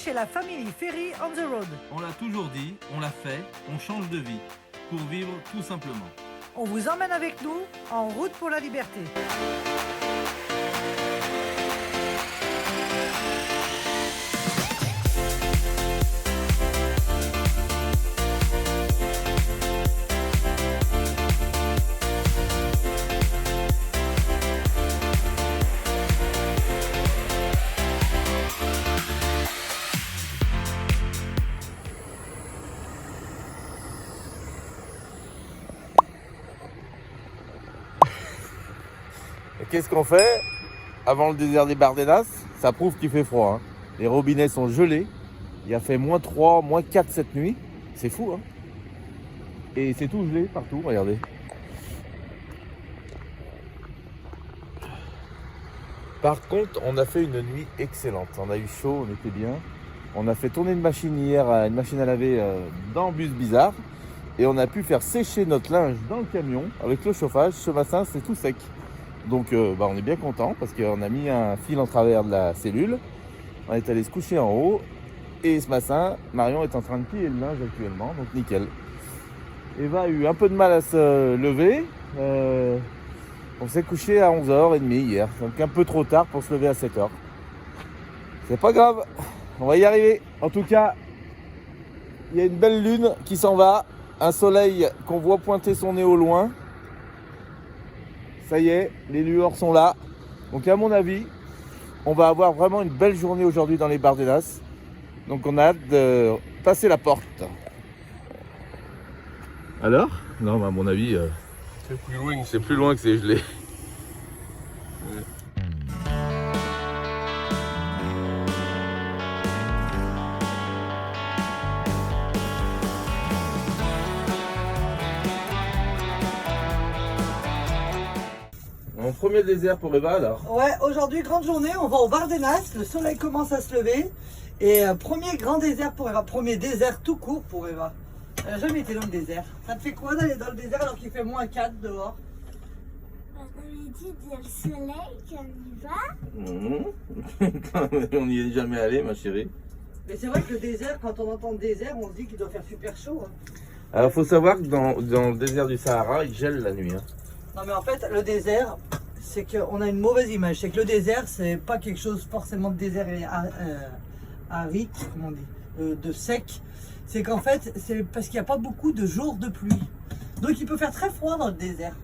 chez la famille Ferry on the Road. On l'a toujours dit, on l'a fait, on change de vie pour vivre tout simplement. On vous emmène avec nous en route pour la liberté. Qu'est-ce qu'on fait avant le désert des Bardenas? Ça prouve qu'il fait froid. Hein. Les robinets sont gelés. Il a fait -3, -4 cette nuit. C'est fou. Hein. Et c'est tout gelé partout, regardez. Par contre, on a fait une nuit excellente. On a eu chaud, on était bien. On a fait tourner une machine hier, une machine à laver dans Bus Bizarre. Et on a pu faire sécher notre linge dans le camion avec le chauffage. Ce matin, c'est tout sec. Donc on est bien content parce qu'on a mis un fil en travers de la cellule. On est allé se coucher en haut. Et ce matin, Marion est en train de plier le linge actuellement. Donc nickel. Eva a eu un peu de mal à se lever. On s'est couché à 11h30 hier. Donc un peu trop tard pour se lever à 7h. C'est pas grave. On va y arriver. En tout cas, il y a une belle lune qui s'en va. Un soleil qu'on voit pointer son nez au loin. Ça y est, les lueurs sont là. Donc à mon avis, on va avoir vraiment une belle journée aujourd'hui dans les Bardenas. Donc on a hâte de passer la porte. Alors? Non, mais à mon avis, c'est plus loin que c'est gelé. Mon premier désert pour Eva alors. Ouais, aujourd'hui, grande journée, on va au Bardenas, le soleil commence à se lever. Et premier grand désert pour Eva, premier désert tout court pour Eva. Elle n'a jamais été dans le désert. Ça te fait quoi d'aller dans le désert alors qu'il fait -4 dehors? D'habitude, il y a le soleil quand on y va. On n'y est jamais allé, ma chérie. Mais c'est vrai que le désert, quand on entend le désert, on se dit qu'il doit faire super chaud. Hein. Alors il faut savoir que dans le désert du Sahara, il gèle la nuit. Hein. Non mais en fait, le désert, c'est qu'on a une mauvaise image. C'est que le désert, c'est pas quelque chose forcément de désert et aride, comment on dit, de sec. C'est qu'en fait, c'est parce qu'il n'y a pas beaucoup de jours de pluie. Donc il peut faire très froid dans le désert.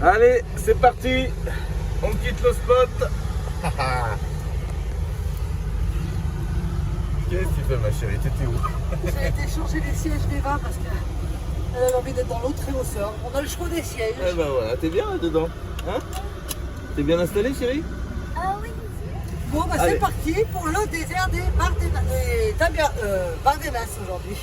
Allez, c'est parti. On quitte le spot. Qu'est-ce que tu fais, ma chérie? T'étais où? J'ai été changer les sièges d'Eva parce qu'elle avait envie d'être dans l'autre hausseur. On a le choix des sièges. Eh ben voilà, t'es bien là-dedans. Hein? T'es bien installé, chérie? Ah oui. Bon, bah c'est parti pour le désert des Bardenas aujourd'hui.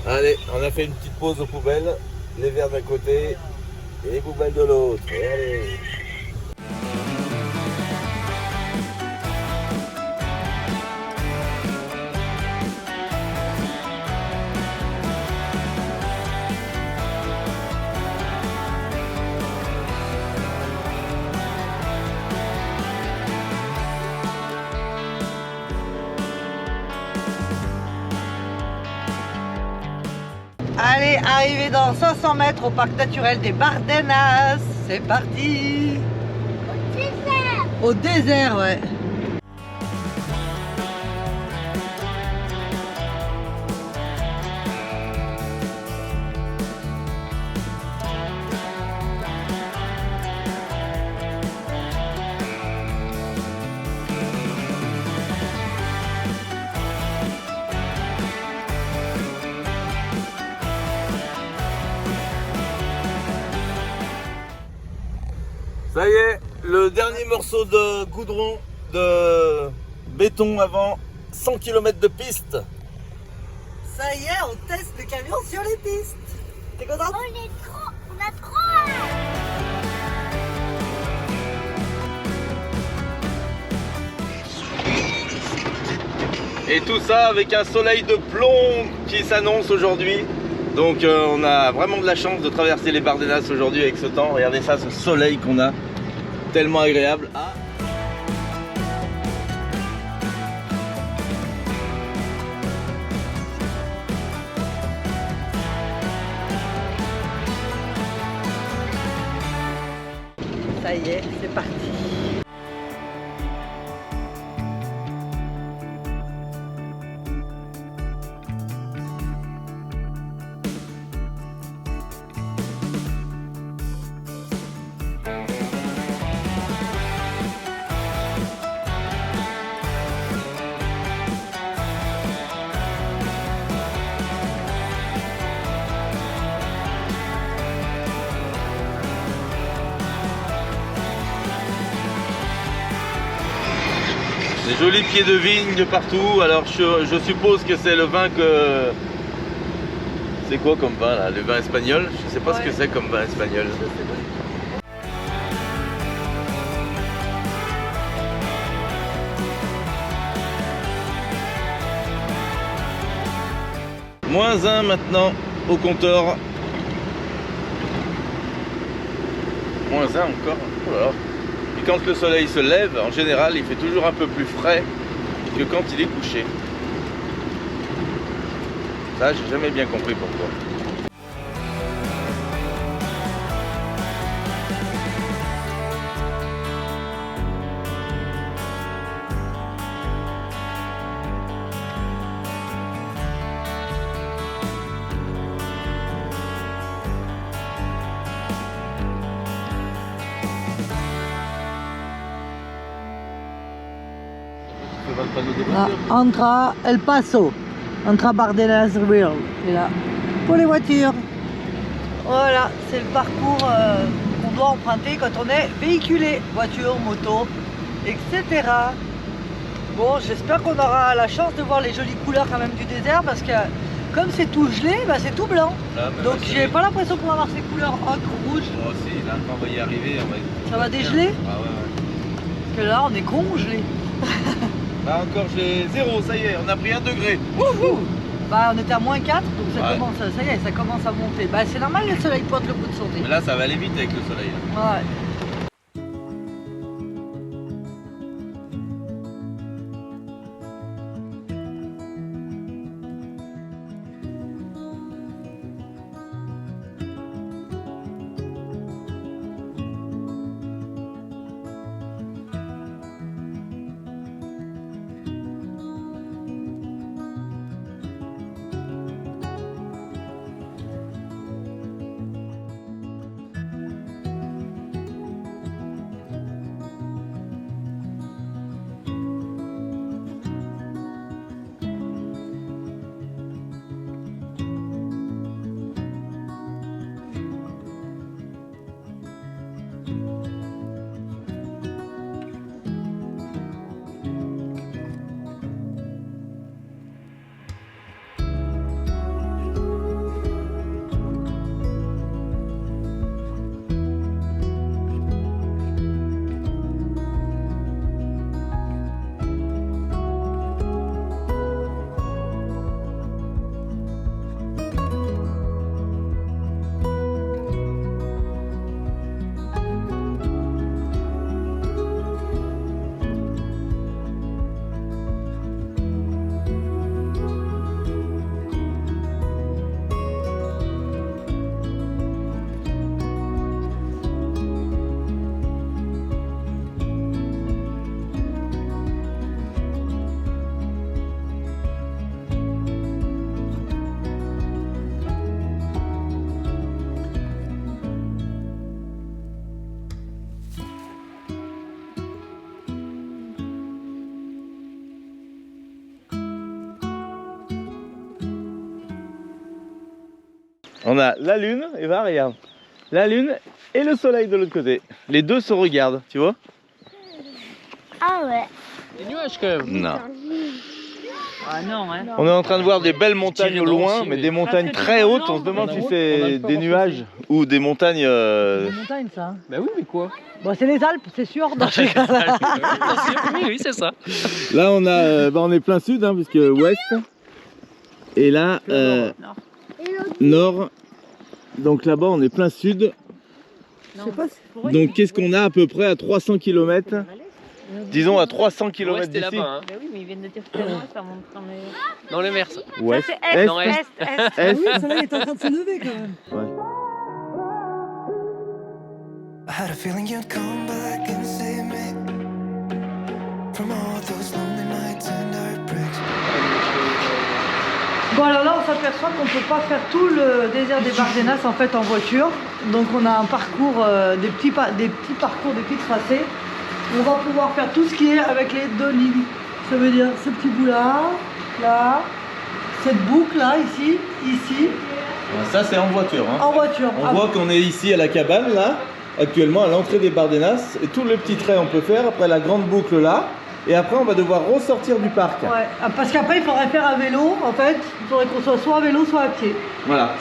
Allez, on a fait une petite pause aux poubelles. Les verres d'un côté et les poubelles de l'autre. Allez. Allez, arrivé dans 500 mètres au parc naturel des Bardenas. C'est parti. Au désert, ouais. Ça y est, le dernier morceau de goudron, de béton avant 100 km de piste. Ça y est, on teste le camion sur les pistes. T'es contente? On a trop hâte. Et tout ça avec un soleil de plomb qui s'annonce aujourd'hui. Donc on a vraiment de la chance de traverser les Bardenas aujourd'hui avec ce temps. Regardez ça, ce soleil qu'on a, tellement agréable. Ah. Ça y est, c'est parti. Des jolis pieds de vigne de partout. Alors je suppose que c'est le vin que... C'est quoi comme vin là? Le vin espagnol? Je sais pas ce que c'est comme vin espagnol. -1 maintenant au compteur. -1 encore. Oh là là. Et quand le soleil se lève, en général, il fait toujours un peu plus frais que quand il est couché. Ça, j'ai jamais bien compris pourquoi. Entra El Paso, entra Bardenas Real, c'est là, pour les voitures. Voilà, c'est le parcours qu'on doit emprunter quand on est véhiculé, voiture, moto, etc. Bon, j'espère qu'on aura la chance de voir les jolies couleurs quand même du désert parce que comme c'est tout gelé, bah, c'est tout blanc. Là, donc j'ai pas l'impression qu'on va avoir ces couleurs ocre, rouge. Moi aussi, là, quand on va y arriver, on va... Ça va dégeler? Ah ouais. Parce que là, on est congelé. Là encore, j'ai 0, ça y est, on a pris 1 degré. Wouhou! Bah, on était à -4, donc ça Ouais. commence, ça y est, ça commence à monter. Bah, c'est normal, le soleil pointe le bout de son nez. Mais là, ça va aller vite avec le soleil. Là. Ouais. On a la lune, Eva, regarde. La lune et le soleil de l'autre côté. Les deux se regardent, tu vois? Ah ouais. Des nuages quand même. Non. Ah non, hein. On est en train de voir des belles montagnes au loin, aussi, mais oui. des montagnes très hautes. On se demande si c'est des nuages ou des montagnes. C'est une montagne, ça. Hein. Bah oui, mais quoi? Bon, c'est les Alpes, c'est sûr. Non, je rigole. Oui, oui, c'est ça. Là, on est plein sud, hein, puisque ouest. Et là, nord. Donc là-bas, on est plein sud. Je sais pas si... Donc qu'est-ce qu'on a à peu près à 300 km? Disons à 300 km L'ouest est d'ici. là-bas, hein. Bah oui, mais ils viennent de dire que ça monte dans les... Dans les mers, ça. Ouest. Ça, c'est est, Non, est. est. Ah oui, celle-là est en train de se lever quand même. Ouais. I had a feeling you'd come back and save me from all those lonely nights and heartbreaks. Bon alors là on s'aperçoit qu'on ne peut pas faire tout le désert des Bardenas en fait en voiture. Donc on a un parcours, des petits parcours, des petits tracés. On va pouvoir faire tout ce qui est avec les deux lignes. Ça veut dire ce petit bout là, là, cette boucle là, ici, ici, Ça c'est en voiture. Hein. en voiture. On Ah, voit qu'on est ici à la cabane là, actuellement à l'entrée des Bardenas. Et tout le petit trait on peut faire, après la grande boucle là. Et après on va devoir ressortir du parc. ouais, parce qu'après il faudrait faire à vélo en fait. Il faudrait qu'on soit soit à vélo soit à pied. Voilà.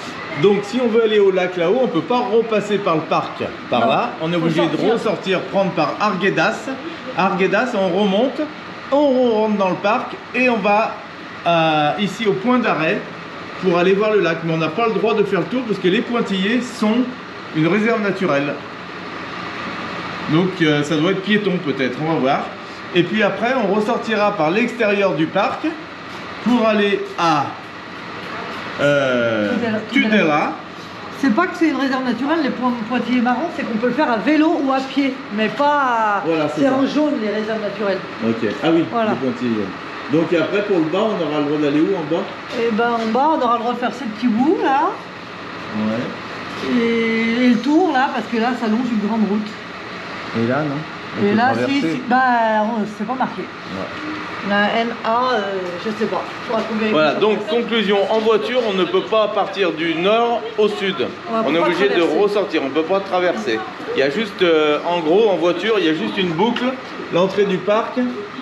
Donc si on veut aller au lac là-haut, on peut pas repasser par le parc par Non. là. On est obligé Faut de sortir. ressortir, prendre par Arguedas. Arguedas, on remonte, on rentre dans le parc et on va ici au point d'arrêt pour aller voir le lac. Mais on n'a pas le droit de faire le tour parce que les Pointillés sont une réserve naturelle. Donc ça doit être piéton peut-être, on va voir. Et puis après, on ressortira par l'extérieur du parc pour aller à Tudela. C'est pas que c'est une réserve naturelle, les pointillés marrons, c'est qu'on peut le faire à vélo ou à pied, mais pas. Voilà, c'est c'est ça. en jaune les réserves naturelles. Ok, ah oui, Voilà. les Pointillés. Donc après, pour le bas, on aura le droit d'aller où en bas? Et ben en bas, on aura le droit de faire ces petits bouts là, Ouais. et le tour là, parce que là, ça longe une grande route. Et là, non? On Et peut là, traverser. c'est pas marqué. La NA, je sais pas. Faudra qu'on vérifie Voilà, sur donc place. conclusion, en voiture, on ne peut pas partir du nord au sud. On On peut est pas obligé de traverser. ressortir, on ne peut pas traverser. Il y a juste, en gros, en voiture, il y a juste une boucle, l'entrée du parc.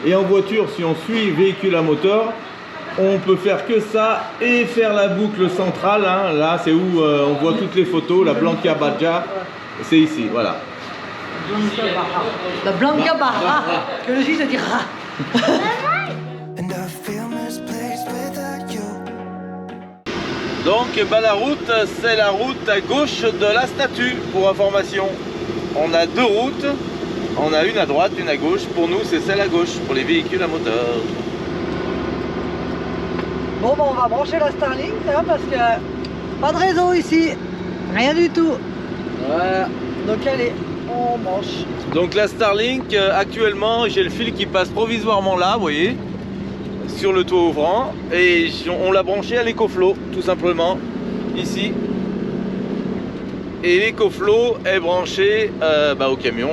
Et en voiture, si on suit véhicule à moteur, on peut faire que ça et faire la boucle centrale. Hein. Là, c'est où on voit toutes les photos, la Blanca Baja. C'est ici, voilà. La Blanca Barra, que le J ça dit ra. And I feel misplaced without you. Donc la route, c'est la route à gauche de la statue, pour information. On a deux routes, on a une à droite, une à gauche. Pour nous, c'est celle à gauche, pour les véhicules à moteur. Bon, on va brancher la Starlink, hein, parce que pas de réseau ici, rien du tout. Voilà. Donc allez, on branche. Donc la Starlink, actuellement, j'ai le fil qui passe provisoirement là, vous voyez, sur le toit ouvrant. Et on l'a branché à l'EcoFlow, tout simplement, ici. Et l'EcoFlow est branché au camion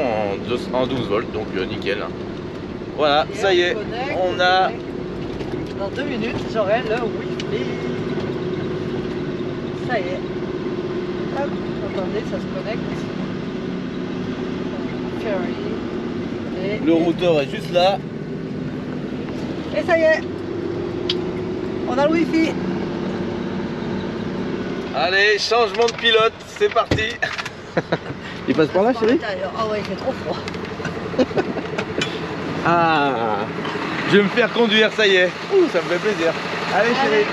en 12 volts, donc nickel. Voilà, Et ça y est, connecte, on a... Dans 2 minutes, j'aurai le Wi-Fi. Ça y est. Hop, attendez, ça se connecte. Ferry. Et, Le routeur est juste là. et ça y est. On a le Wi-Fi. Allez, changement de pilote, c'est parti. Il passe par là, chérie? Ah ouais, il fait trop froid. Ah, je vais me faire conduire, ça y est. Ouh, ça me fait plaisir. Allez, chérie.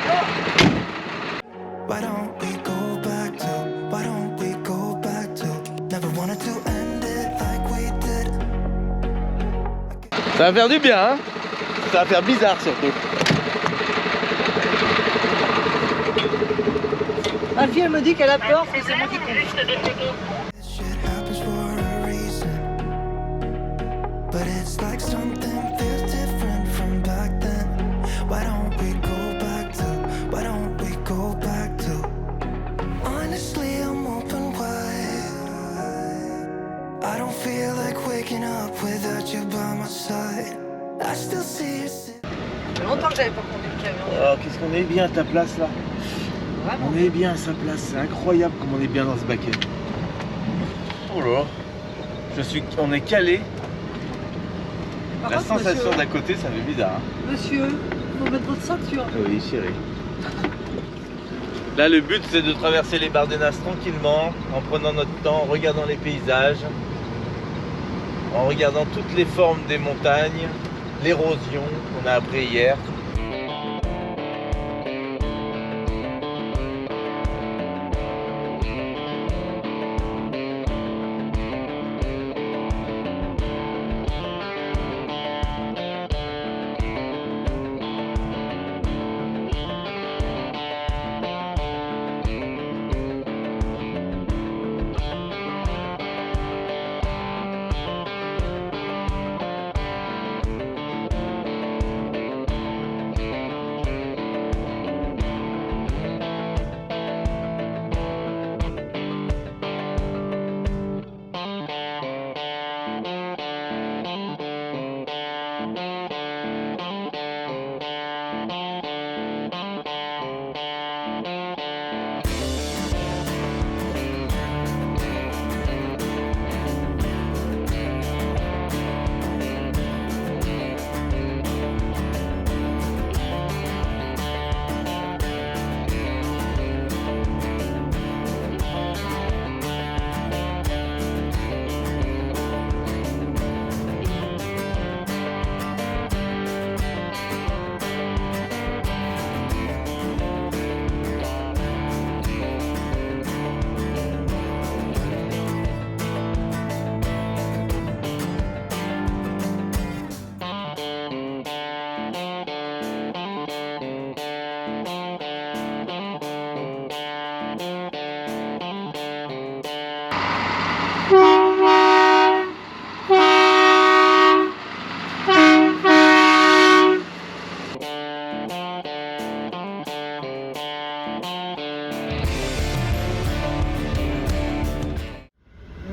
Why don't we go back to? Why don't we go back to? Never wanted to end it like we did. Ça va faire du bien, hein? Ça va faire bizarre surtout. Ma fille, elle me dit qu'elle a peur, mais c'est moi qui conduis. This shit happens for a reason. But it's like something feels different from back then. Why don't we go back to? Why don't we go back to? Honestly, I'm open wide. I don't feel like waking up without you by my side. I still see you sit. Ça fait longtemps que j'avais pas conduit le camion. Oh, qu'est-ce qu'on est bien à ta place là. Vraiment. On est bien à sa place, c'est incroyable comme on est bien dans ce baquet. Oh là, on est calé. Par La contre, sensation d'à côté, ça fait bizarre. Hein. Monsieur, faut mettre votre ceinture. Oui, chérie. Là, le but, c'est de traverser les Bardenas tranquillement, en prenant notre temps, en regardant les paysages, en regardant toutes les formes des montagnes, l'érosion qu'on a appris hier.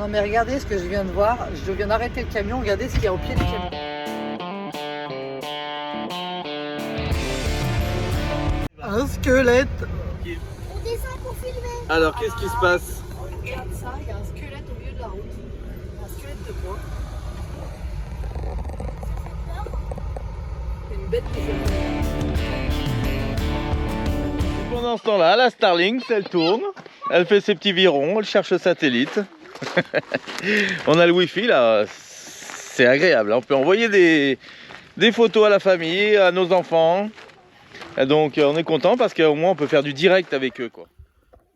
Non mais regardez ce que je viens de voir. Je viens d'arrêter le camion. Regardez ce qu'il y a au pied du camion. Un squelette. On descend pour filmer. Alors, qu'est-ce qui se passe? Regarde ça, il y a un squelette au milieu de la route. Un squelette de bois. C'est une bête qui Pendant ce temps-là, la Starlink, elle tourne, elle fait ses petits virons, elle cherche le satellite. On a le Wi-Fi là, c'est agréable. On peut envoyer des photos à la famille, à nos enfants. Et donc on est content parce qu'au moins on peut faire du direct avec eux, quoi.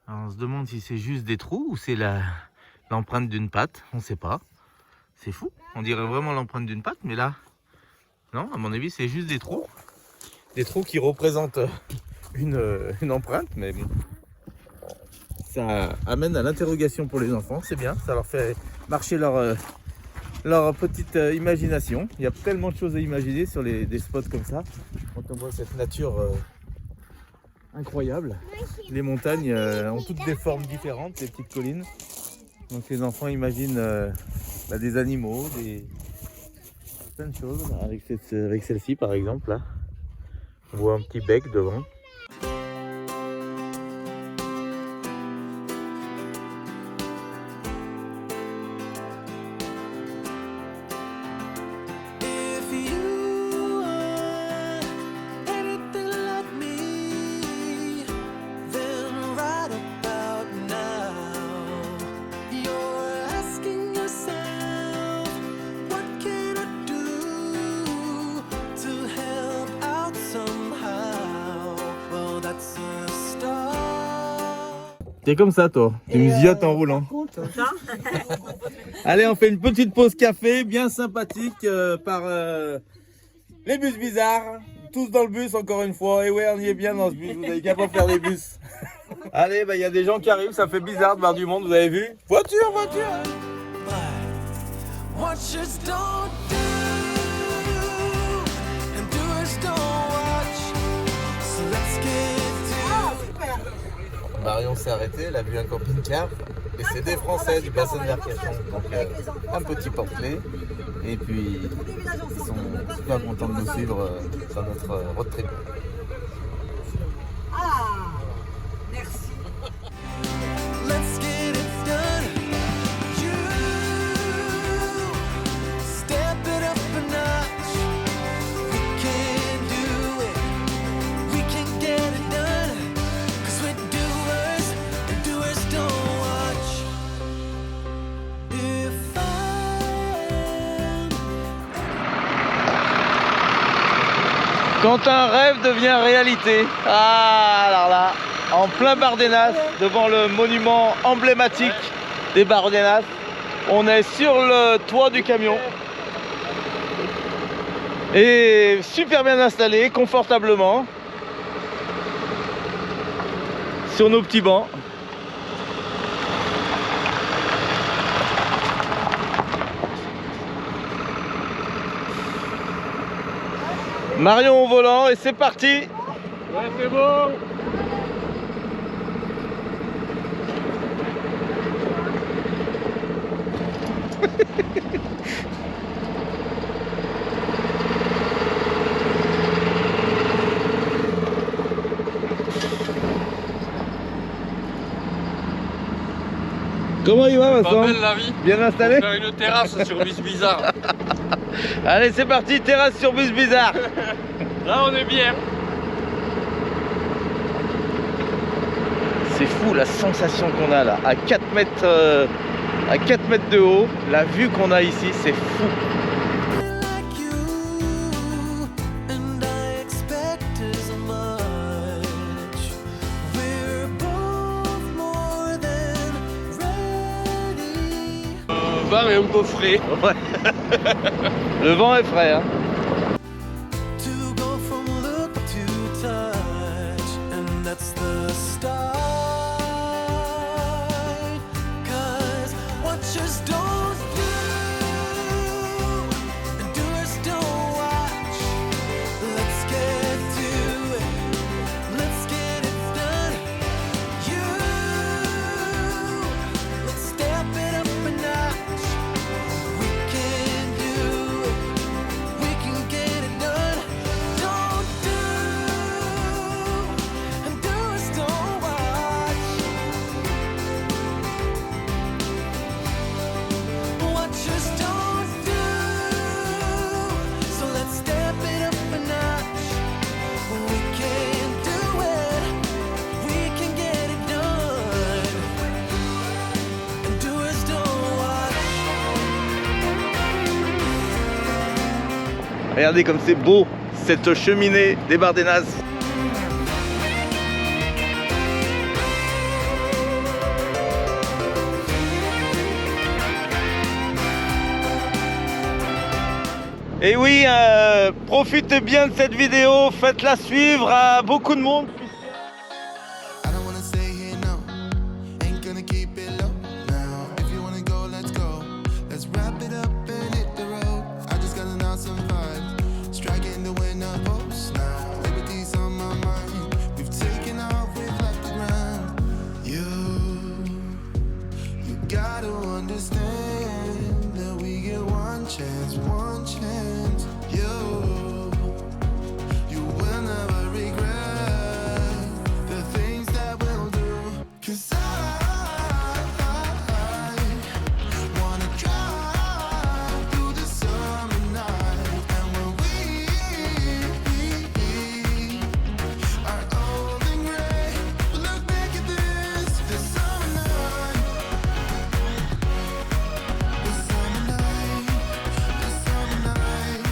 Alors, on se demande si c'est juste des trous ou c'est l'empreinte d'une patte, on ne sait pas. C'est fou, on dirait vraiment l'empreinte d'une patte, mais là, non, à mon avis c'est juste des trous. Des trous qui représentent une empreinte, mais bon. Ça amène à l'interrogation pour les enfants, c'est bien, ça leur fait marcher leur petite imagination. Il y a tellement de choses à imaginer sur des spots comme ça. Quand on voit cette nature incroyable, les montagnes ont toutes des formes différentes, les petites collines. Donc les enfants imaginent des animaux, plein de choses. Avec celle-ci par exemple, là, on voit un petit bec devant. T'es comme ça toi, tu me ziotes en roulant. Allez, on fait une petite pause café bien sympathique par les bus bizarres. Tous dans le bus encore une fois. Et ouais, on y est bien dans ce bus, vous n'avez qu'à pas faire des bus. Allez, il y a des gens qui arrivent, ça fait bizarre de voir du monde, vous avez vu? Voiture, voiture. Watchers don't do, and doers don't watch. So let's get to. Marion s'est arrêtée, elle a vu un camping-car et c'est des Français du bassin de l'Arcachon. Donc un petit porte-clés et puis ils sont super contents de nous suivre dans notre road trip. Ah, merci. Let's get it done. You step it up a notch. We can do it. We can get it done. 'Cause we're doers and doers don't watch. If Quand un rêve devient réalité. Ah, alors là, en plein Bardenas, devant le monument emblématique des Bardenas, on est sur le toit du camion. Et super bien installé, confortablement, sur nos petits bancs. Marion au volant et c'est parti. Ouais, c'est bon. Comment il va, Vincent? Pas belle la vie. Bien installé? Faire une terrasse sur Bus Bizarre. Allez, c'est parti, terrasse sur Bus Bizarre. Là, on est bien. C'est fou la sensation qu'on a là, à 4 mètres de haut, la vue qu'on a ici, c'est fou. Le vent est un peu frais. Ouais. Le vent est frais, hein. Regardez comme c'est beau, cette cheminée des Bardenas. Et oui, profitez bien de cette vidéo, faites-la suivre à beaucoup de monde. I don't wanna stay here, no. Ain't gonna keep it low now. If you wanna go, let's go. Let's wrap it up and hit the road. I just got an awesome vibe. Striking the winner post now. Liberty's on my mind. We've taken off, we've left the ground. You gotta understand that we get one chance, one chance. You will never regret the things that we'll do. 'Cause I wanna drive through the summer night. And when we are old and gray, we'll look back at this summer night. This summer night, this summer night.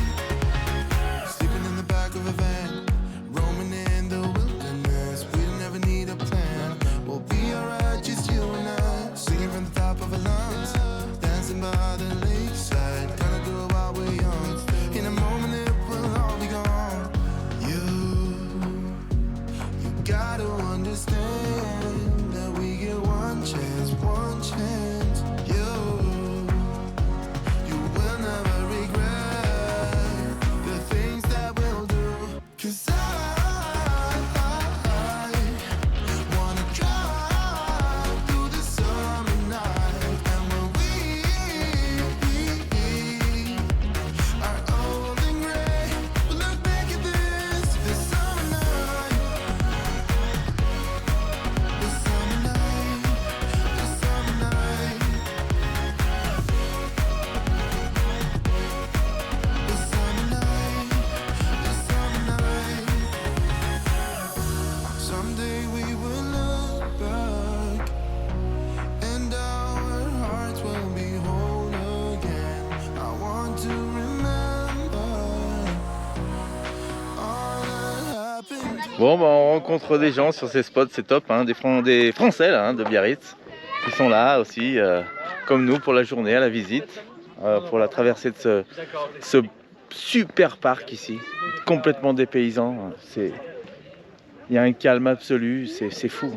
Sleeping in the back of a van, roaming in the wilderness. We never need a plan. We'll be alright, just you and I. Singing from the top of our lungs, dancing by the lakeside. Gonna do it while we're young. In a moment it will all be gone. You gotta understand that we get one chance, one chance. You will never regret the things that we'll do. 'Cause I wanna drive through the summer night. And when we are old and gray, we'll look back at this summer night. This summer night, this summer night. This summer night, this summer night. Someday we will look back and our hearts will be whole again. I want to remember all that happened. Bon, bah, on rencontre des gens sur ces spots, c'est top, hein, des Français là, hein, de Biarritz, qui sont là aussi, comme nous, pour la journée, à la visite, pour la traversée de ce super parc ici, complètement dépaysant. Il y a un calme absolu, c'est fou.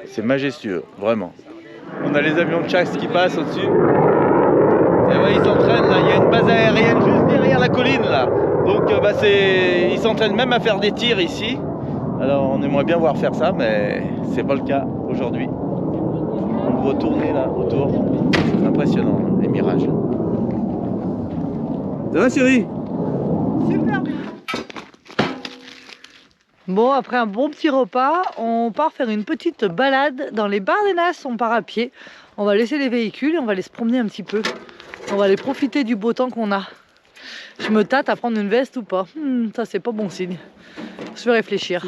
C'est majestueux, vraiment. On a les avions de chasse qui passent au-dessus. Et ouais, ils s'entraînent là, il y a une base aérienne juste derrière la colline là. Donc ils s'entraînent même à faire des tirs ici. Alors on aimerait bien voir faire ça, mais c'est pas le cas aujourd'hui. On le voit tourner là autour. C'est impressionnant, hein, les mirages. Ça va chérie? Super bien. Bon, après un bon petit repas, on part faire une petite balade dans les Bardenas. On part à pied. On va laisser les véhicules et on va aller se promener un petit peu. On va aller profiter du beau temps qu'on a. Je me tâte à prendre une veste ou pas. Ça, c'est pas bon signe. Je vais réfléchir.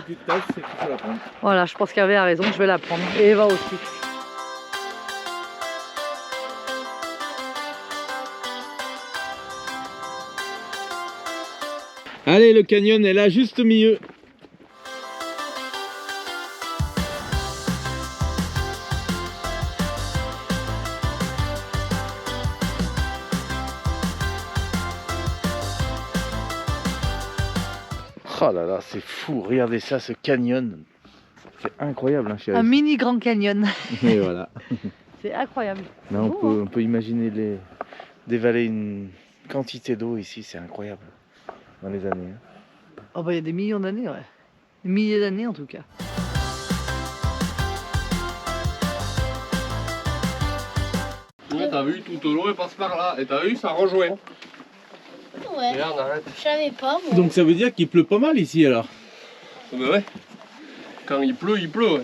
Voilà, je pense qu'Hervé a raison, je vais la prendre. Et Eva aussi. Allez, le canyon est là, juste au milieu. Oh là là, c'est fou, regardez ça, ce canyon. C'est incroyable, hein, chérie. Un mini Grand Canyon. Et voilà. C'est incroyable. Là, on peut imaginer dévaler une quantité d'eau ici, c'est incroyable. Dans les années. Oh bah il y a des millions d'années, ouais. Des milliers d'années en tout cas. Ouais, t'as vu, tout au long, il passe par là. Et t'as vu, ça rejoint. Ouais, Regarde, arrête. je savais pas moi. Donc ça veut dire qu'il pleut pas mal ici alors? Bah ouais. Quand il pleut, ouais.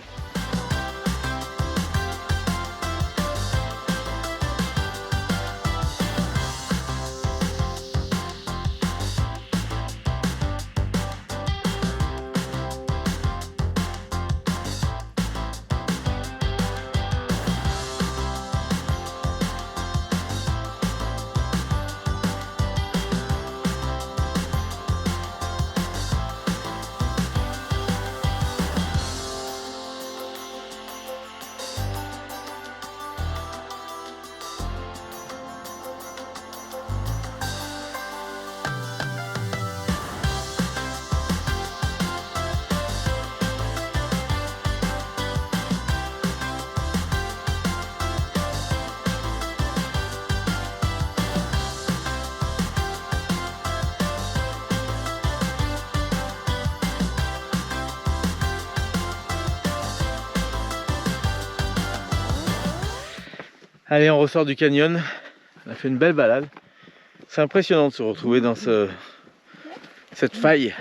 Allez, on ressort du canyon. On a fait une belle balade. C'est impressionnant de se retrouver dans cette faille.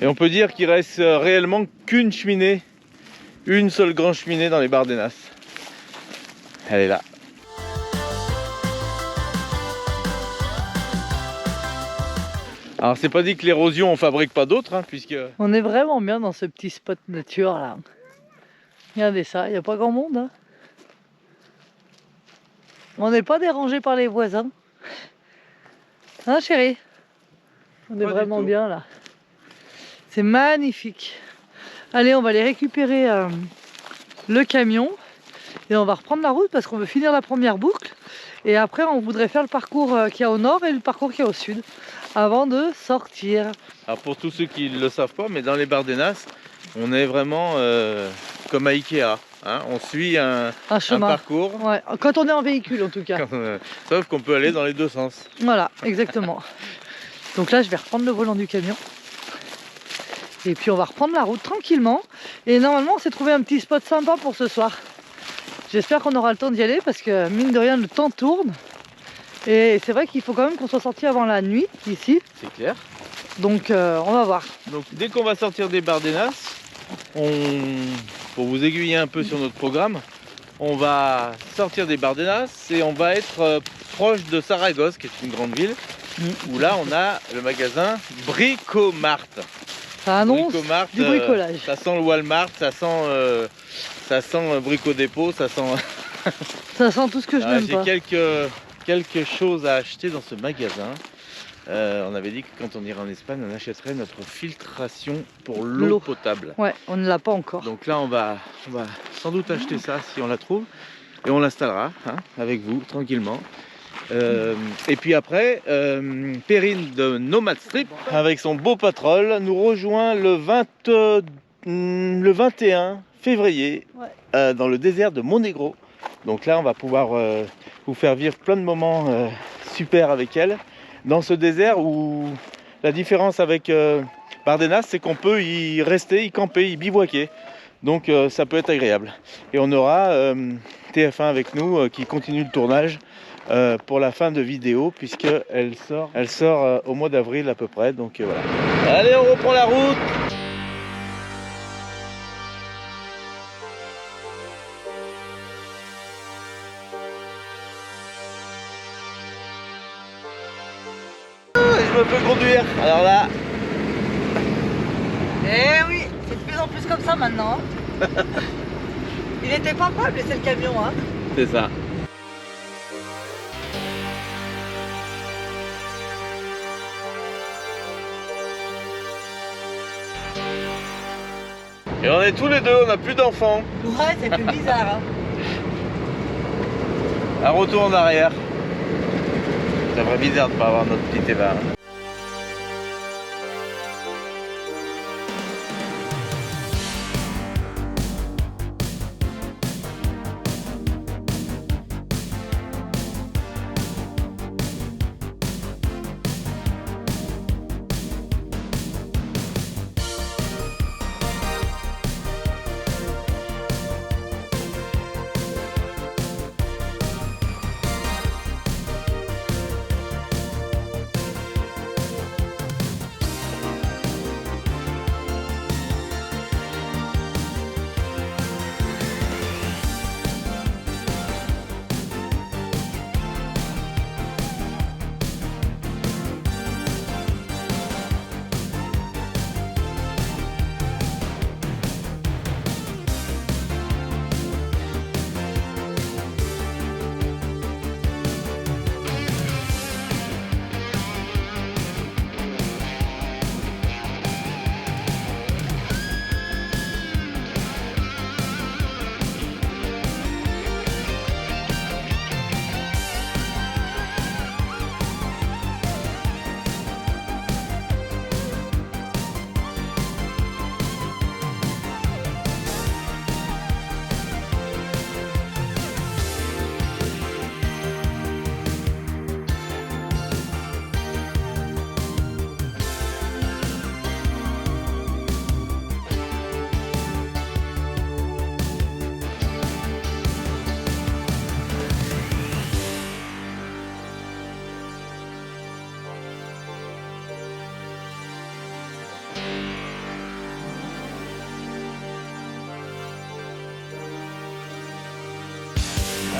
Et on peut dire qu'il reste réellement qu'une cheminée, une seule grande cheminée dans les Bardenas. Elle est là. Alors c'est pas dit que l'érosion on fabrique pas d'autres, hein, puisque... On est vraiment bien dans ce petit spot nature là. Regardez ça, il n'y a pas grand monde. Hein. On n'est pas dérangé par les voisins. Hein chérie? On est vraiment bien là. C'est magnifique. Allez, on va aller récupérer le camion et on va reprendre la route parce qu'on veut finir la première boucle. Et après, on voudrait faire le parcours qu'il y a au nord et le parcours qu'il y a au sud avant de sortir. Alors pour tous ceux qui ne le savent pas, mais dans les Bardenas, on est vraiment comme à Ikea. Hein, on suit un parcours. Ouais, quand on est en véhicule en tout cas. Sauf qu'on peut aller dans les deux sens. Voilà, exactement. Donc là, je vais reprendre le volant du camion. Et puis on va reprendre la route tranquillement. Et normalement on s'est trouvé un petit spot sympa pour ce soir. J'espère qu'on aura le temps d'y aller parce que mine de rien le temps tourne. Et c'est vrai qu'il faut quand même qu'on soit sorti avant la nuit ici. C'est clair. Donc on va voir. Donc dès qu'on va sortir des Bardenas, pour vous aiguiller un peu sur notre programme, on va sortir des Bardenas et on va être proche de Saragosse, qui est une grande ville, où là on a le magasin Bricomart. Ça annonce du bricolage. Ça sent le Walmart, ça sent Brico Dépôt, ça sent... ça sent tout ce que je n'aime pas. J'ai quelques choses à acheter dans ce magasin. On avait dit que quand on irait en Espagne, on achèterait notre filtration pour l'eau potable. Ouais, on ne l'a pas encore. Donc là, on va sans doute acheter ça si on la trouve. Et on l'installera hein, avec vous, tranquillement. Et puis après, Perrine de Nomad Strip, avec son beau patrol, nous rejoint le 21 février dans le désert de Monegro. Donc là, on va pouvoir vous faire vivre plein de moments super avec elle. Dans ce désert où la différence avec Bardenas, c'est qu'on peut y rester, y camper, y bivouaquer. Donc ça peut être agréable. Et on aura TF1 avec nous qui continue le tournage pour la fin de vidéo, puisqu'elle sort au mois d'avril à peu près. Donc voilà. Allez, on reprend la route. Je me peux conduire. Alors là. Eh oui, c'est de plus en plus comme ça maintenant. Hein. Il était pas prêt à laisser le camion. Hein. C'est ça. Et on est tous les deux, on n'a plus d'enfants. Ouais, c'est plus bizarre. Hein. Un retour en arrière. Ça ferait bizarre de ne pas avoir notre petit Eva.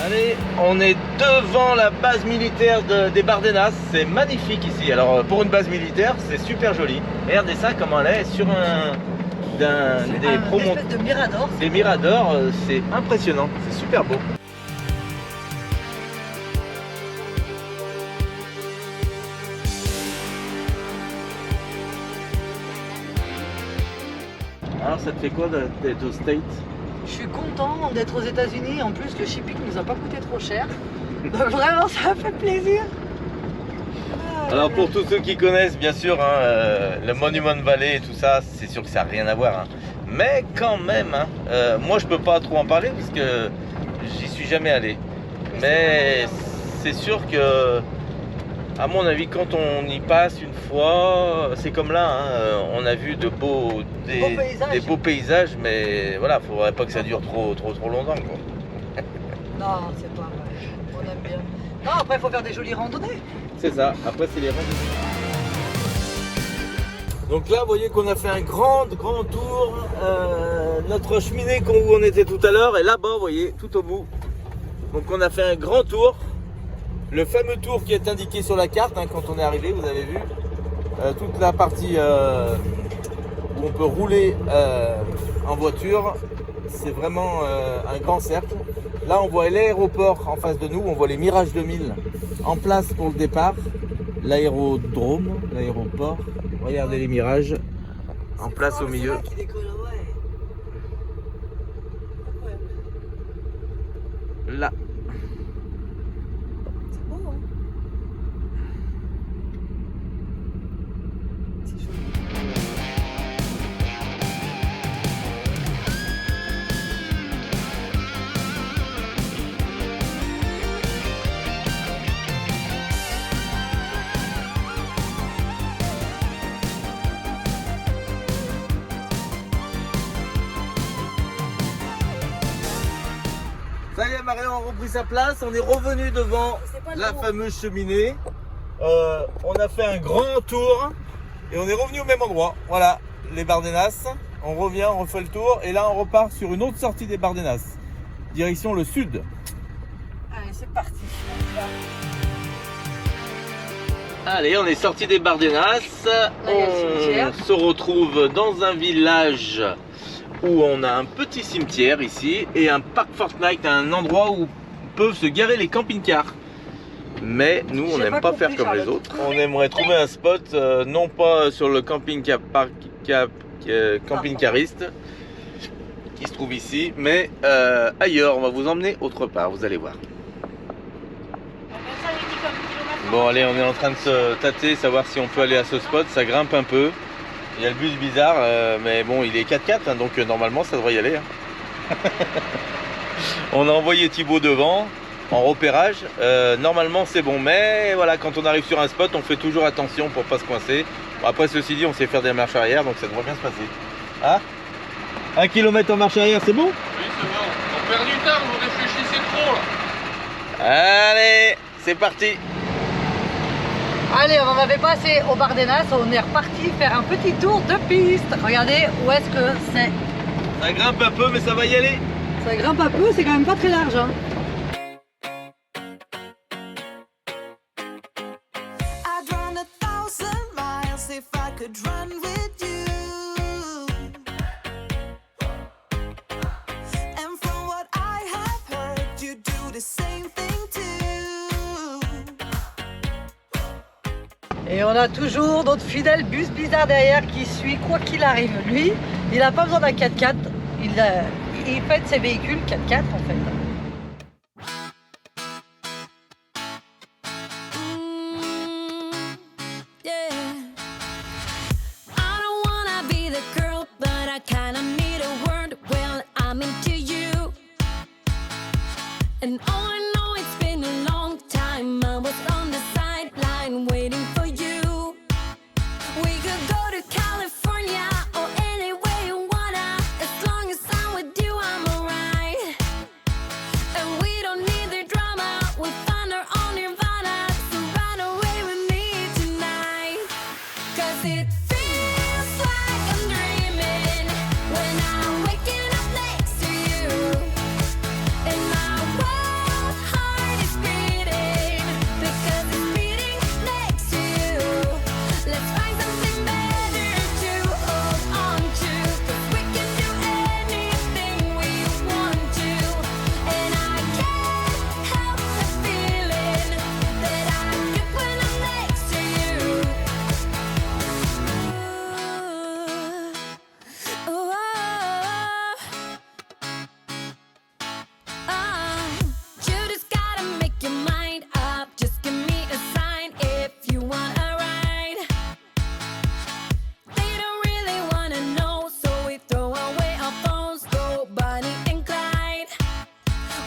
Allez, on est devant la base militaire des Bardenas. C'est magnifique ici. Alors pour une base militaire, c'est super joli. Regardez ça, comment elle est sur des espèce de mirador. Des miradors, c'est impressionnant, c'est super beau. Alors ça te fait quoi d'être aux States? Je suis content d'être aux États-Unis. En plus, le shipping nous a pas coûté trop cher. Donc vraiment, ça fait plaisir. Alors pour tous ceux qui connaissent bien sûr le Monument Valley et tout ça, c'est sûr que ça n'a rien à voir. Mais quand même, moi je peux pas trop en parler parce que j'y suis jamais allé. Mais c'est sûr que, à mon avis, quand on y passe une fois, c'est comme là, on a vu des beaux paysages, mais voilà, faudrait pas que ça dure trop longtemps, quoi. Non, c'est pas vrai. On aime bien. Non, après, il faut faire des jolies randonnées. C'est ça, après c'est les randonnées. Donc là, vous voyez qu'on a fait un grand tour. Notre cheminée où on était tout à l'heure est là-bas, vous voyez, tout au bout. Donc on a fait un grand tour. Le fameux tour qui est indiqué sur la carte, quand on est arrivé, vous avez vu. Toute la partie où on peut rouler en voiture, c'est vraiment un grand cercle. Là, on voit l'aéroport en face de nous, on voit les Mirage 2000 en place pour le départ. L'aérodrome, l'aéroport. Regardez les Mirages en place au milieu. Là. C'est beau, hein? C'est joli. Ça y est, Marion a repris sa place. On est revenu devant la fameuse cheminée. On a fait un grand tour et on est revenu au même endroit. Voilà, les Bardenas. On revient, on refait le tour et là on repart sur une autre sortie des Bardenas. Direction le sud. Allez, c'est parti. Allez, on est sorti des Bardenas. On se retrouve dans un village où on a un petit cimetière ici et un parc Fortnite, un endroit où peuvent se garer les camping-cars. Mais nous, on n'aime pas faire comme les autres. On aimerait trouver un spot, non pas sur le camping-cariste qui se trouve ici, mais ailleurs. On va vous emmener autre part, vous allez voir. Bon, allez, on est en train de se tâter, savoir si on peut aller à ce spot. Ça grimpe un peu. Il y a le bus bizarre, mais bon, il est 4x4, donc normalement ça devrait y aller. On a envoyé Thibaut devant, en repérage. Normalement c'est bon, mais voilà, quand on arrive sur un spot, on fait toujours attention pour pas se coincer. Bon, après, ceci dit, on sait faire des marches arrière, donc ça devrait bien se passer. Hein? 1 km en marche arrière, c'est bon? Oui, c'est bon. On perd du temps, vous réfléchissez trop là. Allez, c'est parti. Allez, on en avait passé au Bardenas, on est reparti faire un petit tour de piste. Regardez où est-ce que c'est. Ça grimpe un peu, mais ça va y aller. Ça grimpe un peu, c'est quand même pas très large. Hein. I'd run 1,000 miles if I could run with you. And from what I have heard, you do the same thing too. Et on a toujours notre fidèle bus bizarre derrière qui suit quoi qu'il arrive. Lui, il n'a pas besoin d'un 4x4. Il fait de ses véhicules 4x4 en fait. And all I know, it's been a long time. I was on the sideline waiting for you. We could go to California or anywhere you wanna. As long as I'm with you, I'm alright. And we don't need the drama. We found our own nirvana. So run away with me tonight. 'Cause it feels like I'm dreaming when I'm waking up next to you. And my world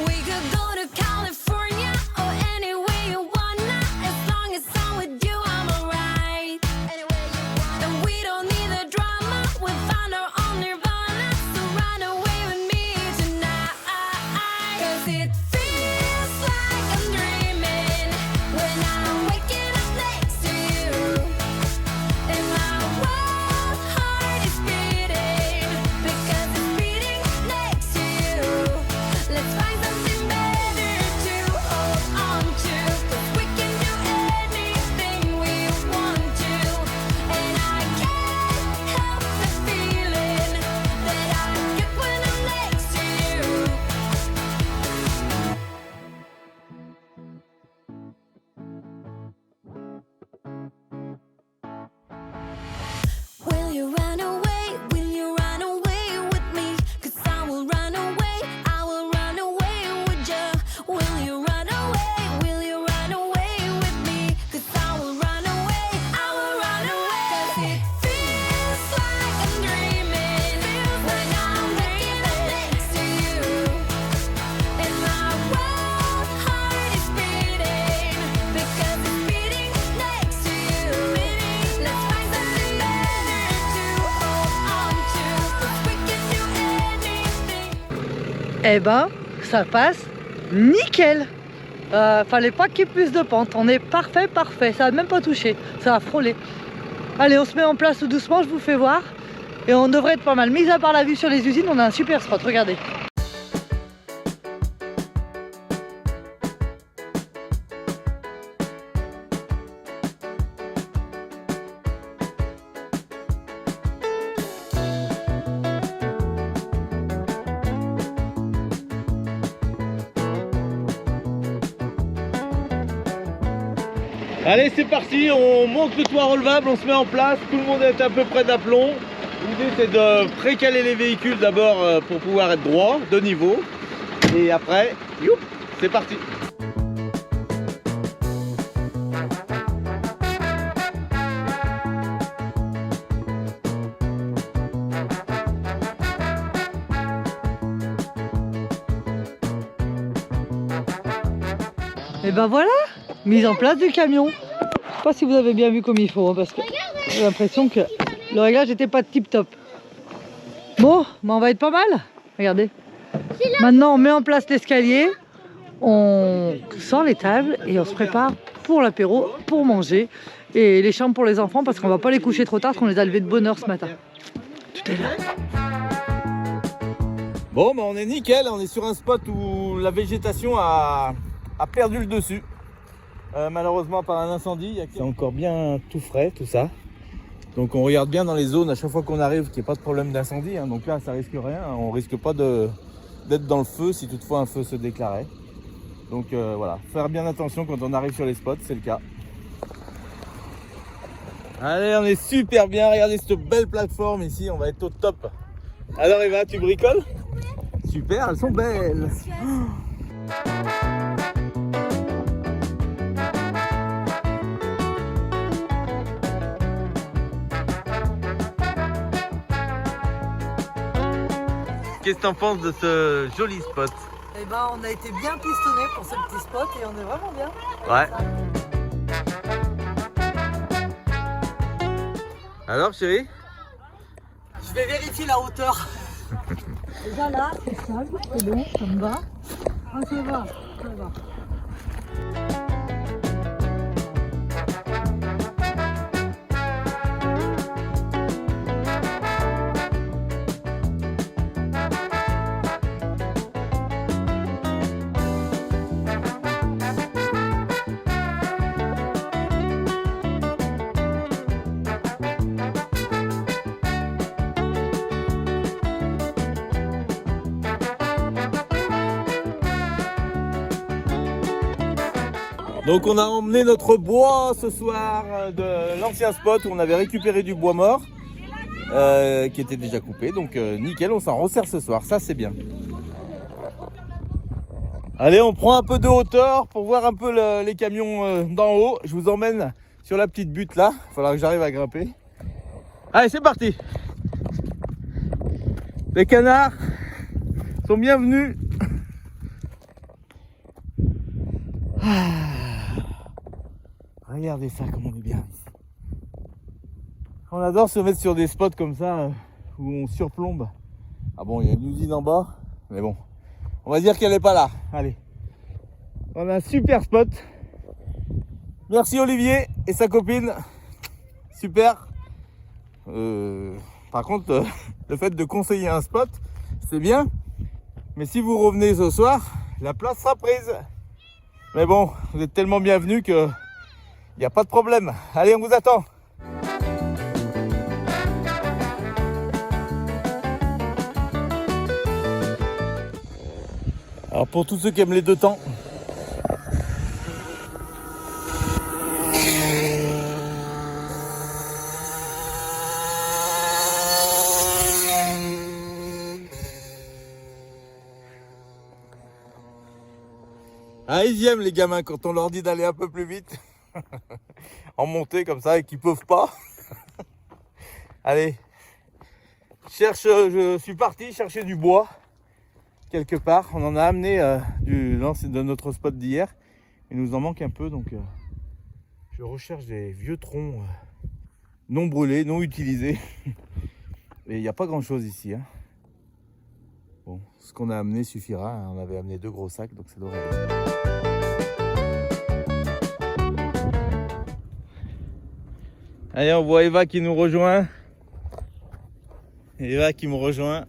We could go to California or anywhere you wanna. As long as I'm with you, I'm alright. And we don't need the drama. We found our own nirvana. So run away with me tonight. 'Cause it feels like I'm dreaming when I'm waking up next to you. And my wild heart is beating because it's beating next to you. Let's find something better to hold on to, 'cause we can do anything we want to. And I can't help the feeling that I get when I'm next to you. Will you run away? Will you run away with me? 'Cause I will run away. I will run away with you. Will you run away? Will you run away with me? 'Cause I will run away. I will run away. 'Cause it feels like I'm dreaming when I'm waking up next to you. And my wild heart is beating because it's beating next to you. Let's find something better to hold on to, 'cause we can do anything. Eh ben, ça passe nickel. Fallait pas qu'il y ait plus de pente. On est parfait, parfait. Ça a même pas touché. Ça a frôlé. Allez, on se met en place tout doucement, je vous fais voir. Et on devrait être pas mal. Mis à part la vue sur les usines, on a un super spot. Regardez. Allez, c'est parti, on monte le toit relevable, on se met en place, tout le monde est à peu près d'aplomb. L'idée c'est de précaler les véhicules d'abord pour pouvoir être droit, de niveau. Et après, youp, c'est parti. Et ben voilà, mise en place du camion. Je sais pas si vous avez bien vu comme il faut, hein, parce que j'ai l'impression que le réglage n'était pas tip top. Bon, on va être pas mal. Regardez. Maintenant, on met en place l'escalier, on sort les tables et on se prépare pour l'apéro, pour manger. Et les chambres pour les enfants, parce qu'on va pas les coucher trop tard, parce qu'on les a levés de bonne heure ce matin. Tout est là. Bon, bah on est nickel, on est sur un spot où la végétation a perdu le dessus. Malheureusement par un incendie, c'est encore bien tout frais tout ça. Donc on regarde bien dans les zones à chaque fois qu'on arrive qu'il n'y ait pas de problème d'incendie. Hein. Donc là ça risque rien, on risque pas d'être dans le feu si toutefois un feu se déclarait. Donc voilà, faire bien attention quand on arrive sur les spots, c'est le cas. Allez, on est super bien, regardez cette belle plateforme ici, on va être au top. Alors Eva, tu bricoles? Super, elles sont belles. Qu'est-ce que t'en penses de ce joli spot? Eh ben, on a été bien pistonné pour ce petit spot et on est vraiment bien. Ouais. Alors chérie? Je vais vérifier la hauteur. Déjà là, c'est stable, c'est bon, ça me va. Ah, ça va, ça va. Donc on a emmené notre bois ce soir de l'ancien spot où on avait récupéré du bois mort qui était déjà coupé. Donc nickel, on s'en resserre ce soir, ça c'est bien. Allez, on prend un peu de hauteur pour voir un peu les camions d'en haut. Je vous emmène sur la petite butte là, il faudra que j'arrive à grimper. Allez, c'est parti. Les canards sont bienvenus. Regardez ça, comme on est bien ici. On adore se mettre sur des spots comme ça où on surplombe. Ah bon, il y a une usine en bas, mais bon, on va dire qu'elle n'est pas là. Allez, on a un super spot. Merci Olivier et sa copine. Super. Par contre, le fait de conseiller un spot, c'est bien. Mais si vous revenez ce soir, la place sera prise. Mais bon, vous êtes tellement bienvenus que il n'y a pas de problème. Allez, on vous attend. Alors pour tous ceux qui aiment les deux temps, ah, ils y aiment les gamins quand on leur dit d'aller un peu plus vite en montée comme ça et qu'ils peuvent pas. Allez, je suis parti chercher du bois quelque part. On en a amené de notre spot d'hier. Il nous en manque un peu, donc je recherche des vieux troncs non brûlés, non utilisés. Et il n'y a pas grand chose ici, hein. Bon, ce qu'on a amené suffira, hein. On avait amené 2 gros sacs, donc ça devrait aller. Allez, on voit Eva qui nous rejoint. Eva qui me rejoint.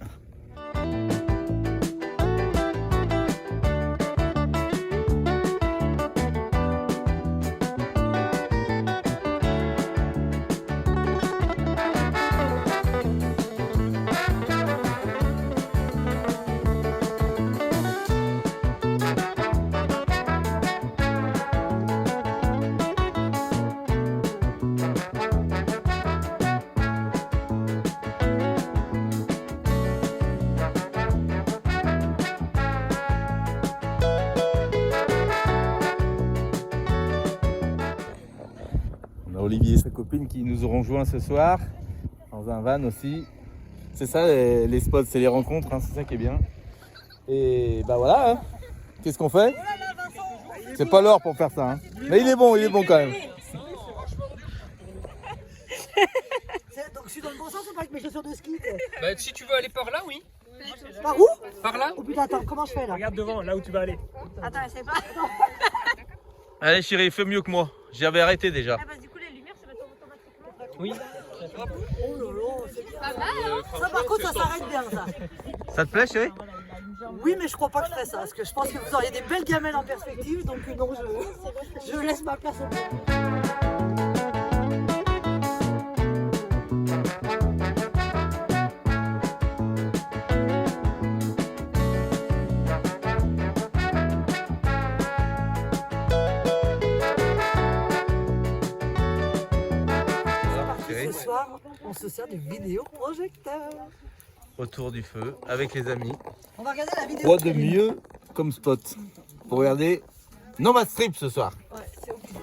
Olivier et sa copine qui nous auront rejoint ce soir dans un van aussi. C'est ça les spots, c'est les rencontres, hein, c'est ça qui est bien. Et bah voilà, hein. Qu'est-ce qu'on fait? C'est pas l'heure pour faire ça, hein. Mais il est bon quand même. Donc je suis dans le bon sens ou pas avec mes chaussures de ski? Bah, si tu veux aller par là, oui. Par où? Par là. Oh putain, attends, comment je fais là? Regarde devant, là où tu vas aller. Attends, essaie pas. Allez chérie, fais mieux que moi. J'avais arrêté déjà. Ah bah du coup les lumières ça va tomber automatiquement. Oui. Oh lolo, c'est bien. Ça par contre ça s'arrête bien ça. Ça te plaît chérie? Oui mais je crois pas que je ferais ça, parce que je pense que vous auriez des belles gamelles en perspective, donc non, je laisse ma place au milieu. Ce soir, on se sert du vidéoprojecteur Autour du feu, avec les amis. On va regarder la vidéo. Quoi de mieux comme spot pour regarder Nomad Strip ce soir? Ouais, c'est obligé.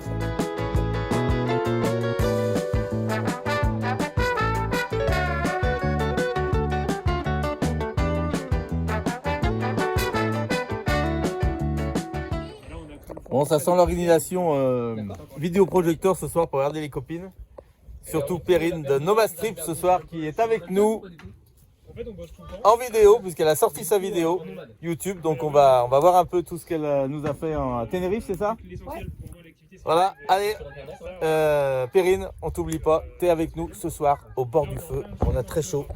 Bon, ça sent l'organisation vidéoprojecteur ce soir pour regarder les copines. Surtout Perrine de Nomad Strip ce soir qui est avec nous en vidéo puisqu'elle a sorti sa vidéo YouTube. Donc on va voir un peu tout ce qu'elle nous a fait à Tenerife, c'est ça? Ouais. Voilà, allez Perrine, on t'oublie pas, t'es avec nous ce soir au bord du feu, on a très chaud.